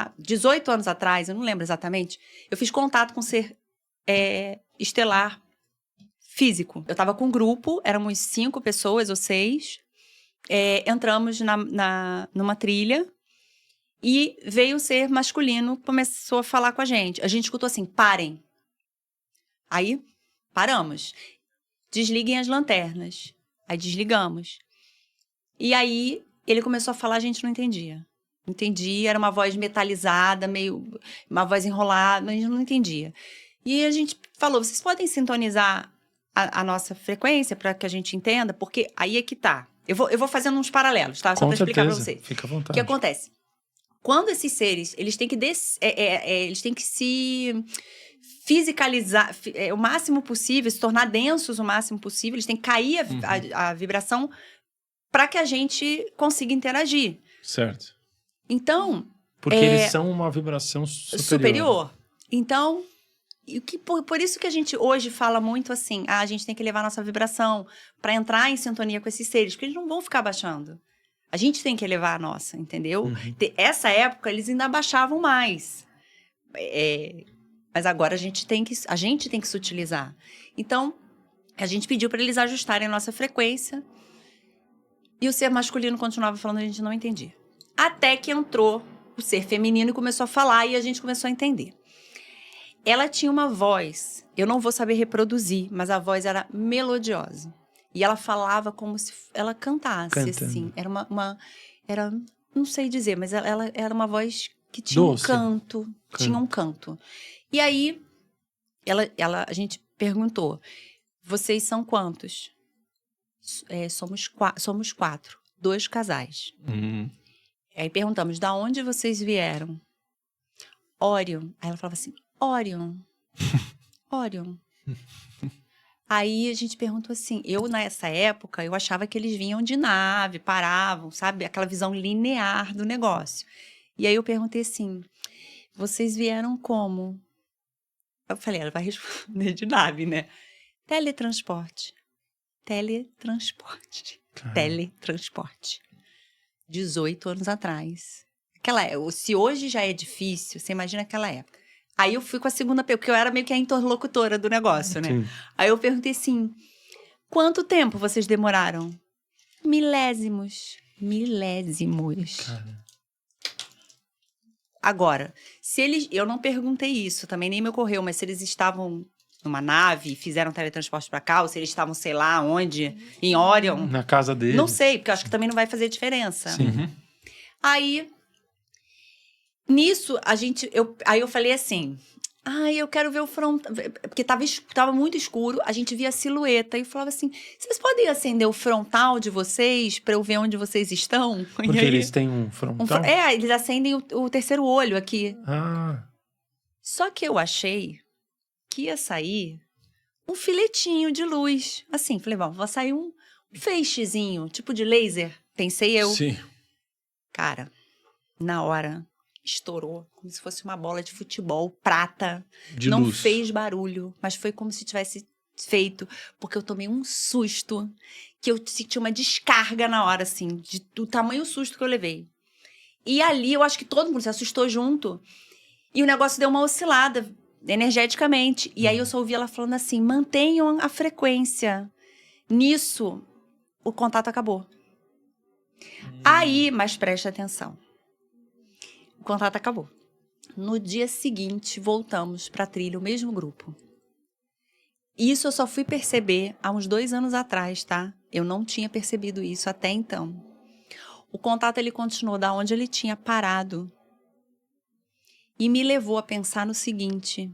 há 18 anos atrás, eu não lembro exatamente, eu fiz contato com um ser estelar físico. Eu estava com um grupo, éramos 5 pessoas ou 6, entramos numa trilha e veio um ser masculino, começou a falar com a gente. A gente escutou assim, parem. Aí, paramos. Desliguem as lanternas. Aí desligamos. E aí, ele começou a falar, a gente não entendia. Não entendia, era uma voz metalizada, meio... uma voz enrolada, a gente não entendia. E a gente falou, vocês podem sintonizar a nossa frequência para que a gente entenda? Porque aí é que tá. Eu vou fazendo uns paralelos, tá? Só para explicar para vocês. Fica à vontade. O que acontece? Quando esses seres, eles têm que eles têm que se fisicalizar o máximo possível, se tornar densos o máximo possível, eles têm que cair a vibração para que a gente consiga interagir. Certo. Então... Porque eles são uma vibração superior. Então, por isso que a gente hoje fala muito assim, a gente tem que levar a nossa vibração para entrar em sintonia com esses seres, porque eles não vão ficar baixando. A gente tem que elevar a nossa, entendeu? Essa época, eles ainda baixavam mais. Mas agora a gente tem que se utilizar. Então, a gente pediu para eles ajustarem a nossa frequência e o ser masculino continuava falando, a gente não entendia. Até que entrou o ser feminino e começou a falar e a gente começou a entender. Ela tinha uma voz, eu não vou saber reproduzir, mas a voz era melodiosa. E ela falava como se ela cantasse, assim. Era era, não sei dizer, mas ela era uma voz que tinha doce. Um canto. Tinha um canto. E aí, a gente perguntou, vocês são quantos? Somos 4, 2 casais. Aí perguntamos, da onde vocês vieram? Orion. Aí ela falava assim, Orion. Orion. Aí a gente perguntou assim, nessa época, eu achava que eles vinham de nave, paravam, sabe? Aquela visão linear do negócio. E aí eu perguntei assim, vocês vieram como? Eu falei, ela vai responder de nave, né? Teletransporte. Teletransporte. 18 anos atrás. Se hoje já é difícil, você imagina aquela época. Aí eu fui com a segunda pergunta, porque eu era meio que a interlocutora do negócio, né? Sim. Aí eu perguntei assim, quanto tempo vocês demoraram? Milésimos. Cara. Agora, eu não perguntei isso, também nem me ocorreu, mas se eles estavam numa nave e fizeram teletransporte pra cá, ou se eles estavam, sei lá, onde, em Orion. Na casa deles. Não sei, porque eu acho que também não vai fazer diferença. Sim. Aí... Nisso, aí eu falei assim, eu quero ver o frontal, porque tava muito escuro, a gente via a silhueta, e eu falava assim, vocês podem acender o frontal de vocês para eu ver onde vocês estão? Porque eles têm um frontal? Eles acendem o terceiro olho aqui. Ah. Só que eu achei que ia sair um filetinho de luz, assim, falei, bom, vai sair um feixezinho, tipo de laser, pensei eu. Sim. Cara, na hora... estourou, como se fosse uma bola de futebol, prata. Não luz. Fez barulho, mas foi como se tivesse feito, porque eu tomei um susto, que eu senti uma descarga na hora, assim, do tamanho susto que eu levei. E ali, eu acho que todo mundo se assustou junto, e o negócio deu uma oscilada, energeticamente. E aí eu só ouvi ela falando assim, mantenham a frequência. Nisso, o contato acabou. Aí, mas preste atenção. O contato acabou. No dia seguinte, voltamos para a trilha, o mesmo grupo. Isso eu só fui perceber há uns 2 anos atrás, tá? Eu não tinha percebido isso até então. O contato, ele continuou da onde ele tinha parado. E me levou a pensar no seguinte,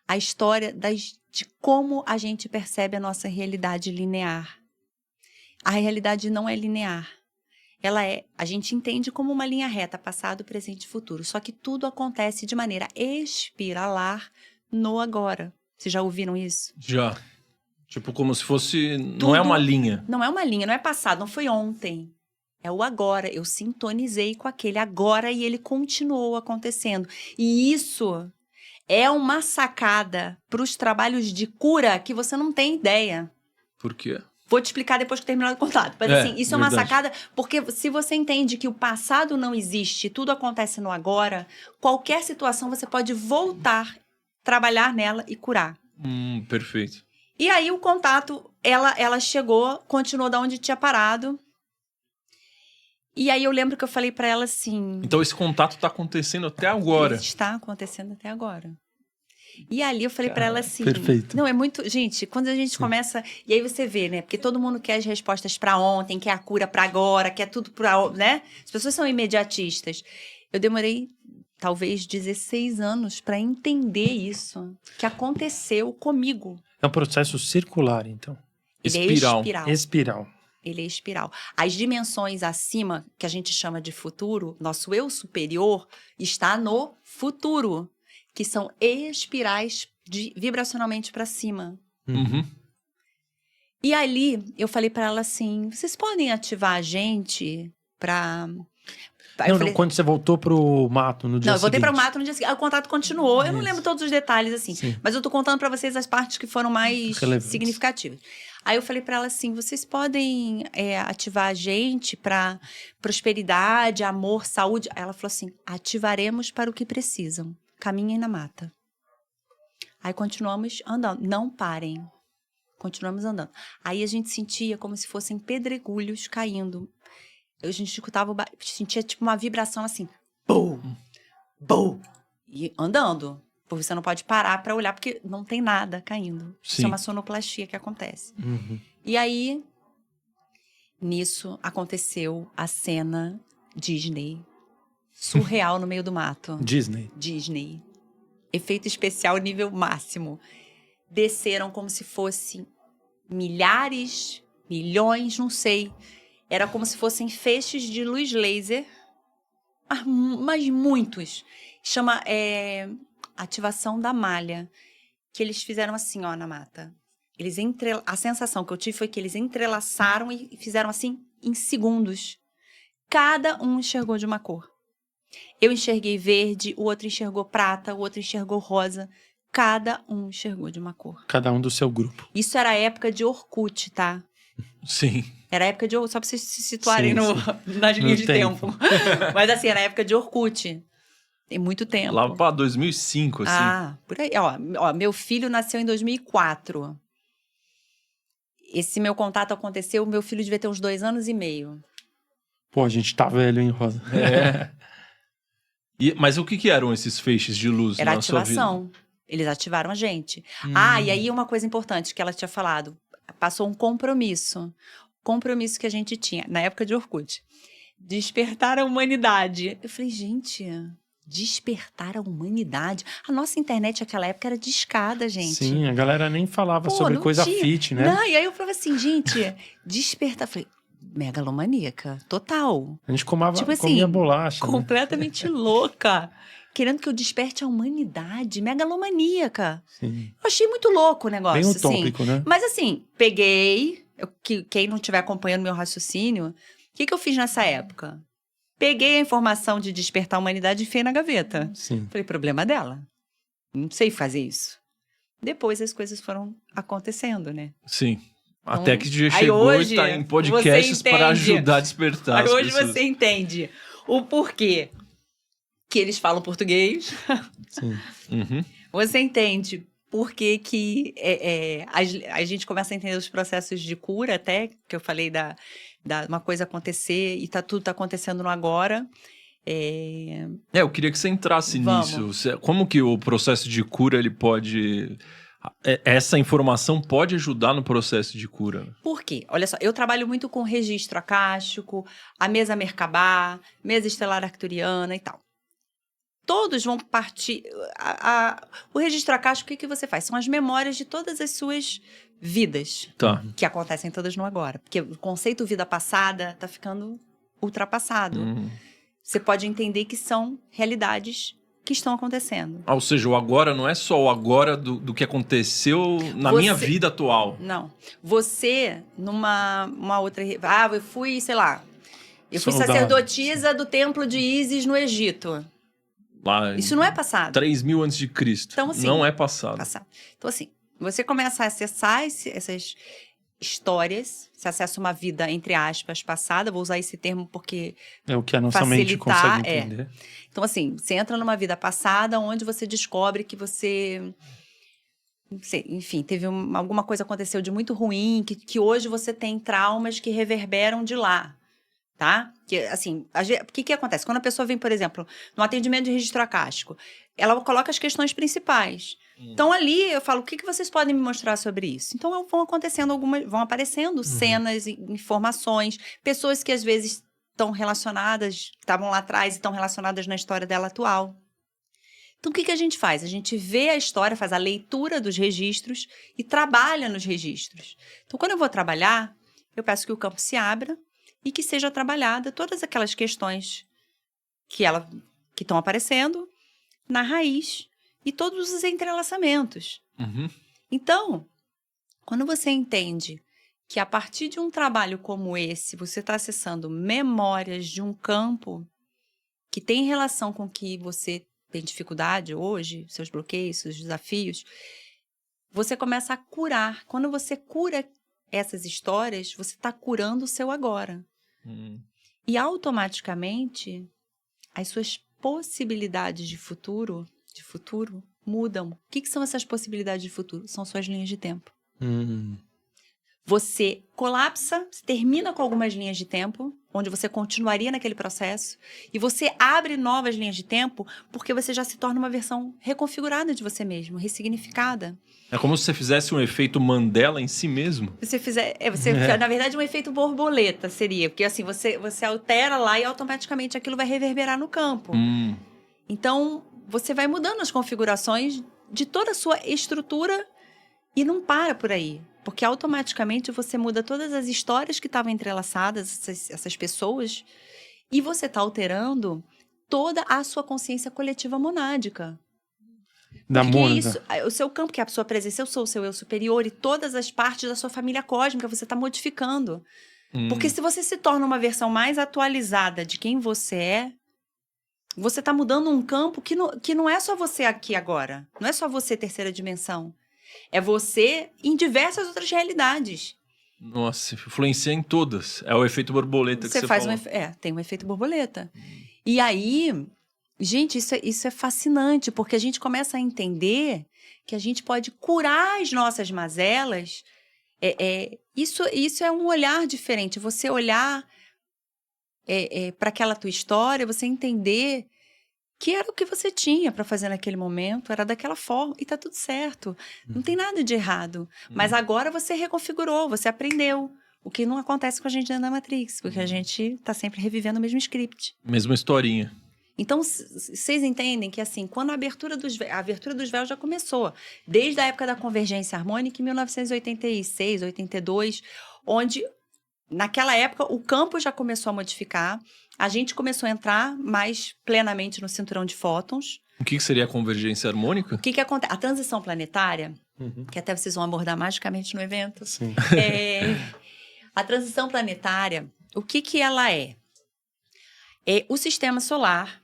a história de como a gente percebe a nossa realidade linear. A realidade não é linear. A gente entende como uma linha reta, passado, presente e futuro. Só que tudo acontece de maneira espiralar no agora. Vocês já ouviram isso? Já. Tipo, como se fosse... Não é uma linha. Não é uma linha, não é passado, não foi ontem. É o agora. Eu sintonizei com aquele agora e ele continuou acontecendo. E isso é uma sacada para os trabalhos de cura que você não tem ideia. Por quê? Vou te explicar depois que terminar o contato. Mas assim, isso é uma sacada, porque se você entende que o passado não existe, tudo acontece no agora, qualquer situação você pode voltar, trabalhar nela e curar. Perfeito. E aí o contato, ela chegou, continuou da onde tinha parado. E aí eu lembro que eu falei pra ela assim... Então esse contato tá acontecendo até agora. Está acontecendo até agora. E ali eu falei pra ela assim... Perfeito. Não, é muito... Gente, quando a gente começa... E aí você vê, né? Porque todo mundo quer as respostas pra ontem, quer a cura pra agora, quer tudo pra... né? As pessoas são imediatistas. Eu demorei, talvez, 16 anos pra entender isso. Que aconteceu comigo. É um processo circular, então. Espiral. Espiral. Ele é espiral. As dimensões acima, que a gente chama de futuro, nosso eu superior, está no futuro. Que são espirais vibracionalmente para cima. Uhum. E ali, eu falei para ela assim, vocês podem ativar a gente para... Não, quando você voltou pro mato no dia seguinte. Não, eu voltei para o mato no dia seguinte. O contato continuou. Eu não lembro todos os detalhes, assim. Sim. Mas eu tô contando para vocês as partes que foram mais significativas. Aí eu falei para ela assim, vocês podem ativar a gente para prosperidade, amor, saúde? Aí ela falou assim, ativaremos para o que precisam. Caminhem na mata. Aí continuamos andando. Não parem. Continuamos andando. Aí a gente sentia como se fossem pedregulhos caindo. A gente escutava, sentia tipo uma vibração assim. Bum! Bum! E andando. Porque você não pode parar para olhar, porque não tem nada caindo. Sim. Isso é uma sonoplastia que acontece. Uhum. E aí, nisso, aconteceu a cena Disney. Surreal no meio do mato. Disney. Efeito especial nível máximo. Desceram como se fossem milhares, milhões, não sei. Era como se fossem feixes de luz laser. Mas muitos. Chama ativação da malha. Que eles fizeram assim, ó, na mata. A sensação que eu tive foi que eles entrelaçaram e fizeram assim em segundos. Cada um enxergou de uma cor. Eu enxerguei verde, o outro enxergou prata, o outro enxergou rosa. Cada um enxergou de uma cor. Cada um do seu grupo. Isso era a época de Orkut, tá? Sim. Era a época de Orkut, só pra vocês se situarem nas linhas de tempo. Mas assim, era a época de Orkut. Tem muito tempo. Lá pra 2005, assim. Ah, por aí. Ó, meu filho nasceu em 2004. Esse meu contato aconteceu, meu filho devia ter uns 2 anos e meio. Pô, a gente tá velho, hein, Rosa? Mas o que eram esses feixes de luz Era na sua vida? ativação. Eles ativaram a gente. E aí uma coisa importante que ela tinha falado. Passou um compromisso. Compromisso que a gente tinha, na época de Orkut. Despertar a humanidade. Eu falei, gente, despertar a humanidade? A nossa internet naquela época era discada, gente. Sim, a galera nem falava sobre coisa fit, né? Não, e aí eu falava assim, gente, despertar. Falei, megalomaníaca, total. A gente comia assim, bolacha. Completamente louca. Querendo que eu desperte a humanidade, megalomaníaca. Sim. Eu achei muito louco o negócio. Bem utópico, assim. Né? Mas assim, peguei, quem não estiver acompanhando meu raciocínio, o que eu fiz nessa época? Peguei a informação de despertar a humanidade e enfiei na gaveta. Sim. Falei, problema dela. Não sei fazer isso. Depois as coisas foram acontecendo, né? Sim. Então, até que já chegou hoje, e tá em podcasts para ajudar a despertar as hoje pessoas. Você entende o porquê que eles falam português. Sim. Uhum. Você entende por que a gente começa a entender os processos de cura, até que eu falei da uma coisa acontecer e tudo tá acontecendo no agora. Eu queria que você entrasse nisso. Como que o processo de cura, ele pode... Essa informação pode ajudar no processo de cura? Por quê? Olha só, eu trabalho muito com registro acástico, a mesa Merkabah, mesa estelar arcturiana e tal. Todos vão partir... O registro acástico, o que você faz? São as memórias de todas as suas vidas. Tá. Que acontecem todas no agora. Porque o conceito vida passada tá ficando ultrapassado. Você pode entender que são realidades que estão acontecendo. Ou seja, o agora não é só o agora do que aconteceu na minha vida atual. Não. Você, numa outra... eu fui, sei lá... Eu fui sacerdotisa do templo de Ísis no Egito. Lá Isso não é passado. 3.000 a.C. Então, assim, não é passado. Então, assim, você começa a acessar histórias, você acessa uma vida, entre aspas, passada, vou usar esse termo porque é o que a nossa mente consegue entender. Então, assim, você entra numa vida passada onde você descobre que você... Não sei, enfim, teve alguma coisa aconteceu de muito ruim, que hoje você tem traumas que reverberam de lá, tá? Que, assim, o que acontece? Quando a pessoa vem, por exemplo, no atendimento de registro acástico, ela coloca as questões principais. Então, ali, eu falo, o que vocês podem me mostrar sobre isso? Então, vão aparecendo cenas, informações, pessoas que, às vezes, estão relacionadas, estavam lá atrás e estão relacionadas na história dela atual. Então, o que a gente faz? A gente vê a história, faz a leitura dos registros e trabalha nos registros. Então, quando eu vou trabalhar, eu peço que o campo se abra e que seja trabalhada todas aquelas questões que estão aparecendo na raiz e todos os entrelaçamentos. Então, quando você entende que a partir de um trabalho como esse, você está acessando memórias de um campo que tem relação com o que você tem dificuldade hoje, seus bloqueios, seus desafios, você começa a curar. Quando você cura essas histórias, você está curando o seu agora. E automaticamente, as suas possibilidades de futuro mudam. O que são essas possibilidades de futuro? São suas linhas de tempo. Você colapsa, termina com algumas linhas de tempo, onde você continuaria naquele processo, e você abre novas linhas de tempo, porque você já se torna uma versão reconfigurada de você mesmo, ressignificada. É como se você fizesse um efeito Mandela em si mesmo. Na verdade, um efeito borboleta seria, porque assim, você altera lá e automaticamente aquilo vai reverberar no campo. Então, você vai mudando as configurações de toda a sua estrutura e não para por aí. Porque automaticamente você muda todas as histórias que estavam entrelaçadas, essas pessoas, e você está alterando toda a sua consciência coletiva monádica. O seu campo, que é a sua presença, eu sou o seu eu superior, e todas as partes da sua família cósmica você está modificando. Porque se você se torna uma versão mais atualizada de quem você é, você está mudando um campo que não é só você aqui agora. Não é só você terceira dimensão. É você em diversas outras realidades. Nossa, influencia em todas. É o efeito borboleta que você falou. Tem um efeito borboleta. E aí, gente, isso é fascinante, porque a gente começa a entender que a gente pode curar as nossas mazelas. Isso é um olhar diferente. Você olhar para aquela tua história, você entender que era o que você tinha para fazer naquele momento, era daquela forma, e tá tudo certo. Não tem nada de errado. Mas agora você reconfigurou, você aprendeu. O que não acontece com a gente dentro da Matrix, porque a gente tá sempre revivendo o mesmo script. Mesma historinha. Então, vocês entendem que, assim, quando a abertura dos véus já começou, desde a época da convergência harmônica, em 1986, 82, onde, naquela época, o campo já começou a modificar, a gente começou a entrar mais plenamente no cinturão de fótons. O que seria a convergência harmônica? O que acontece? A transição planetária, que até vocês vão abordar magicamente no evento. Sim. A transição planetária, o que ela é? É o sistema solar.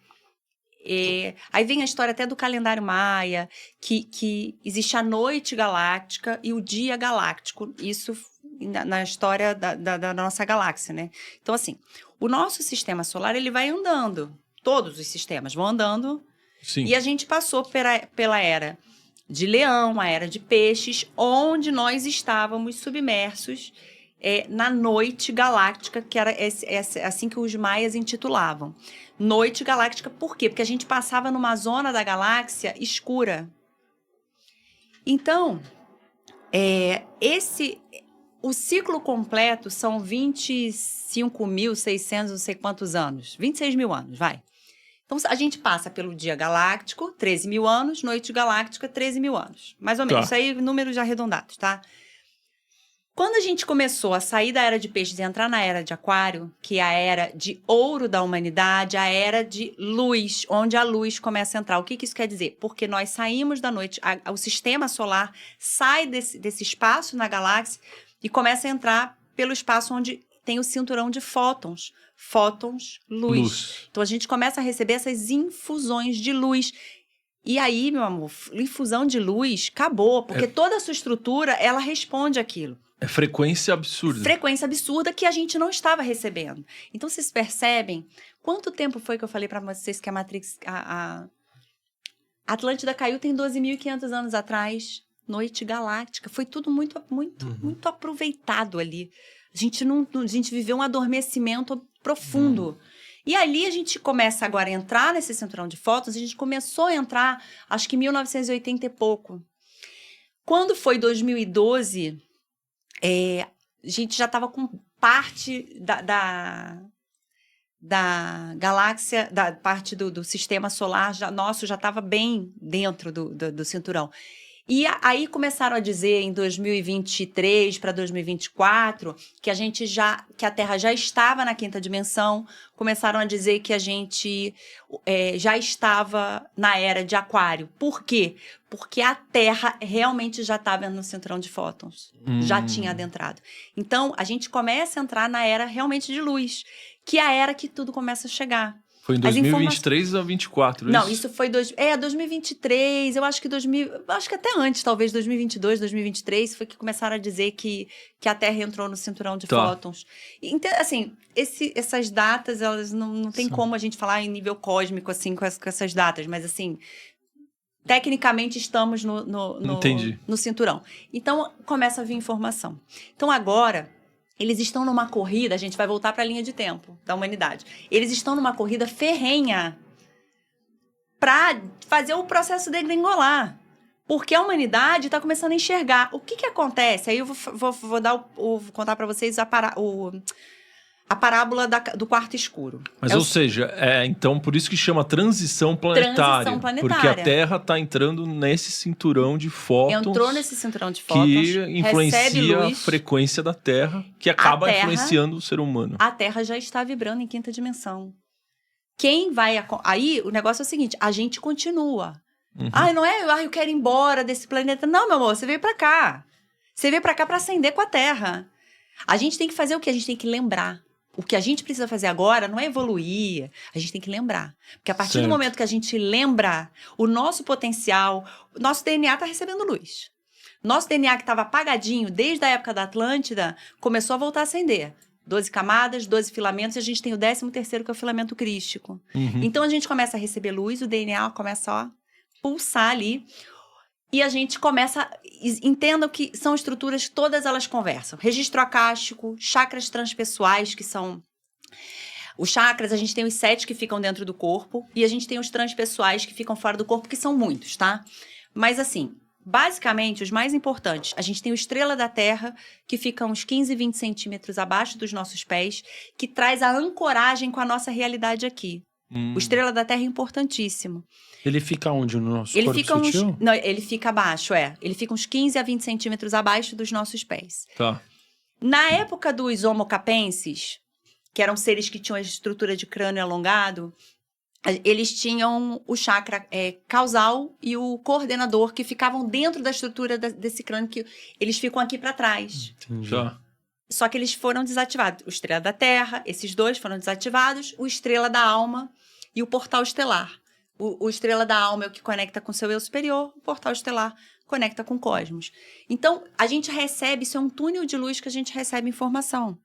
Aí vem a história até do calendário maia, que existe a noite galáctica e o dia galáctico. Isso na história da nossa galáxia, né? Então, assim, o nosso sistema solar, ele vai andando. Todos os sistemas vão andando. Sim. E a gente passou pela era de Leão, a era de Peixes, onde nós estávamos submersos na noite galáctica, que era assim que os maias intitulavam. Noite galáctica, por quê? Porque a gente passava numa zona da galáxia escura. Então, o ciclo completo são 25.600, não sei quantos anos. 26 mil anos, vai. Então, a gente passa pelo dia galáctico, 13 mil anos, noite galáctica, 13 mil anos. Mais ou menos. Tá. Isso aí, números arredondados, tá? Quando a gente começou a sair da era de peixes e entrar na era de aquário, que é a era de ouro da humanidade, a era de luz, onde a luz começa a entrar. O que isso quer dizer? Porque nós saímos da noite, o sistema solar sai desse espaço na galáxia e começa a entrar pelo espaço onde tem o cinturão de fótons. Fótons, luz. Então, a gente começa a receber essas infusões de luz. E aí, meu amor, infusão de luz acabou, porque toda a sua estrutura, ela responde àquilo. É frequência absurda. Frequência absurda que a gente não estava recebendo. Então, vocês percebem quanto tempo foi que eu falei para vocês que a Matrix... A Atlântida caiu tem 12.500 anos atrás. Noite galáctica. Foi tudo muito aproveitado ali. A gente viveu um adormecimento profundo. E ali a gente começa agora a entrar nesse cinturão de fótons. A gente começou a entrar, acho que em 1980 e pouco. Quando foi 2012... a gente já estava com parte da galáxia, da parte do sistema solar, nosso já estava bem dentro do cinturão. E aí começaram a dizer em 2023 para 2024 que a Terra já estava na quinta dimensão. Começaram a dizer que a gente já estava na era de Aquário. Por quê? Porque a Terra realmente já estava no cinturão de fótons. Já tinha adentrado. Então, a gente começa a entrar na era realmente de luz, que é a era que tudo começa a chegar. Foi em 2023 a 2024, Não, isso foi 2023, eu acho que até antes, talvez 2022, 2023, foi que começaram a dizer que a Terra entrou no cinturão de fótons. Então, assim, essas datas, elas não tem como a gente falar em nível cósmico, assim, com essas datas, mas, assim, tecnicamente estamos no cinturão. Então, começa a vir informação. Então, agora... Eles estão numa corrida, a gente vai voltar para a linha de tempo da humanidade. Eles estão numa corrida ferrenha para fazer o processo degringolar. Porque a humanidade está começando a enxergar. O que acontece? Aí eu vou contar para vocês a parábola do quarto escuro. Mas, ou seja, então por isso que chama transição planetária. Transição planetária. Porque a Terra está entrando nesse cinturão de fótons. Entrou nesse cinturão de fótons. Que influencia a frequência da Terra, que acaba influenciando o ser humano. A Terra já está vibrando em quinta dimensão. Quem vai... Aí, o negócio é o seguinte, a gente continua. Não é, eu quero ir embora desse planeta. Não, meu amor, você veio para cá. Você veio para cá para ascender com a Terra. A gente tem que fazer o quê? A gente tem que lembrar. O que a gente precisa fazer agora não é evoluir, a gente tem que lembrar. Porque a partir do momento que a gente lembra, o nosso potencial, o nosso DNA está recebendo luz. Nosso DNA que estava apagadinho desde a época da Atlântida, começou a voltar a acender. 12 camadas, 12 filamentos, e a gente tem o 13º, que é o filamento crístico. Então, a gente começa a receber luz, o DNA começa a pulsar ali. E a gente começa... Entendam que são estruturas que todas elas conversam. Registro acástico, chakras transpessoais, que são... Os chakras, a gente tem os 7 que ficam dentro do corpo. E a gente tem os transpessoais que ficam fora do corpo, que são muitos, tá? Mas assim, basicamente, os mais importantes. A gente tem o Estrela da Terra, que fica uns 15, 20 centímetros abaixo dos nossos pés, que traz a ancoragem com a nossa realidade aqui. O Estrela da Terra é importantíssimo. Ele fica onde no nosso corpo sutil? Não, ele fica abaixo, Ele fica uns 15 a 20 centímetros abaixo dos nossos pés. Tá. Na época dos Homo capenses, que eram seres que tinham a estrutura de crânio alongado, eles tinham o chakra causal e o coordenador, que ficavam dentro da estrutura desse crânio, que eles ficam aqui para trás. Entendi. Só que eles foram desativados. O Estrela da Terra, esses dois foram desativados, o Estrela da Alma e o Portal Estelar. O Estrela da Alma é o que conecta com o seu eu superior, o Portal Estelar conecta com o cosmos. Então, a gente recebe, isso é um túnel de luz que a gente recebe informação.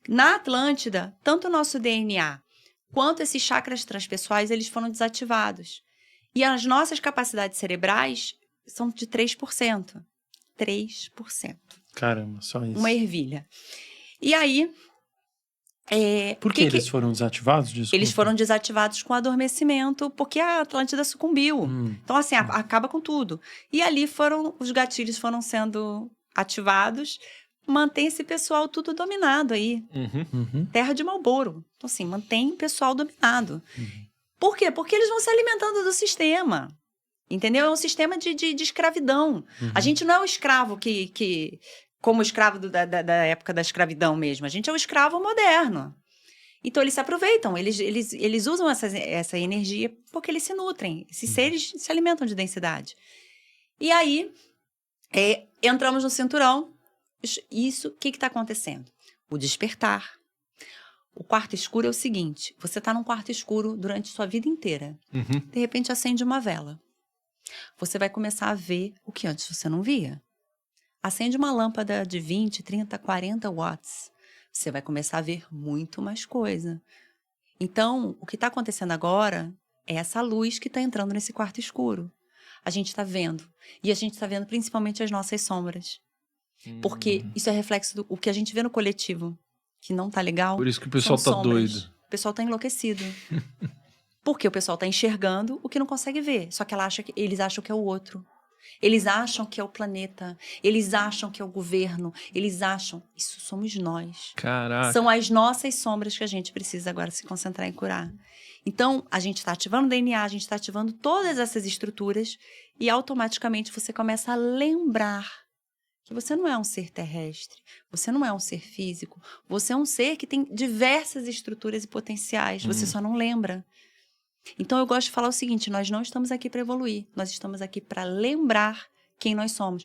Na Atlântida, tanto o nosso DNA quanto esses chakras transpessoais, eles foram desativados. E as nossas capacidades cerebrais são de 3%. 3%. Caramba, só isso. Uma ervilha. E aí... Por que eles foram desativados? Desculpa. Eles foram desativados com adormecimento, porque a Atlântida sucumbiu. Então, assim, acaba com tudo. E ali os gatilhos foram sendo ativados, mantém esse pessoal tudo dominado aí. Terra de Marlboro. Então, assim, mantém o pessoal dominado. Por quê? Porque eles vão se alimentando do sistema. Entendeu? É um sistema de escravidão. A gente não é o escravo como o escravo da época da escravidão mesmo. A gente é o escravo moderno. Então, eles se aproveitam, eles usam essa energia porque eles se nutrem. Esses seres se alimentam de densidade. E aí, entramos no cinturão. Isso, o que está acontecendo? O despertar. O quarto escuro é o seguinte, você está num quarto escuro durante sua vida inteira. De repente, acende uma vela. Você vai começar a ver o que antes você não via. Acende uma lâmpada de 20, 30, 40 watts. Você vai começar a ver muito mais coisa. Então, o que está acontecendo agora é essa luz que está entrando nesse quarto escuro. A gente está vendo. E a gente está vendo principalmente as nossas sombras. Porque isso é reflexo do que a gente vê no coletivo, que não tá legal. Por isso que o pessoal tá doido. O pessoal tá enlouquecido. Porque o pessoal tá enxergando o que não consegue ver. Só que eles acham que é o outro. Eles acham que é o planeta. Eles acham que é o governo. Eles acham... Isso somos nós. Caraca. São as nossas sombras que a gente precisa agora se concentrar em curar. Então, a gente está ativando o DNA, a gente está ativando todas essas estruturas e automaticamente você começa a lembrar que você não é um ser terrestre, você não é um ser físico, você é um ser que tem diversas estruturas e potenciais, você só não lembra. Então, eu gosto de falar o seguinte, nós não estamos aqui para evoluir, nós estamos aqui para lembrar quem nós somos.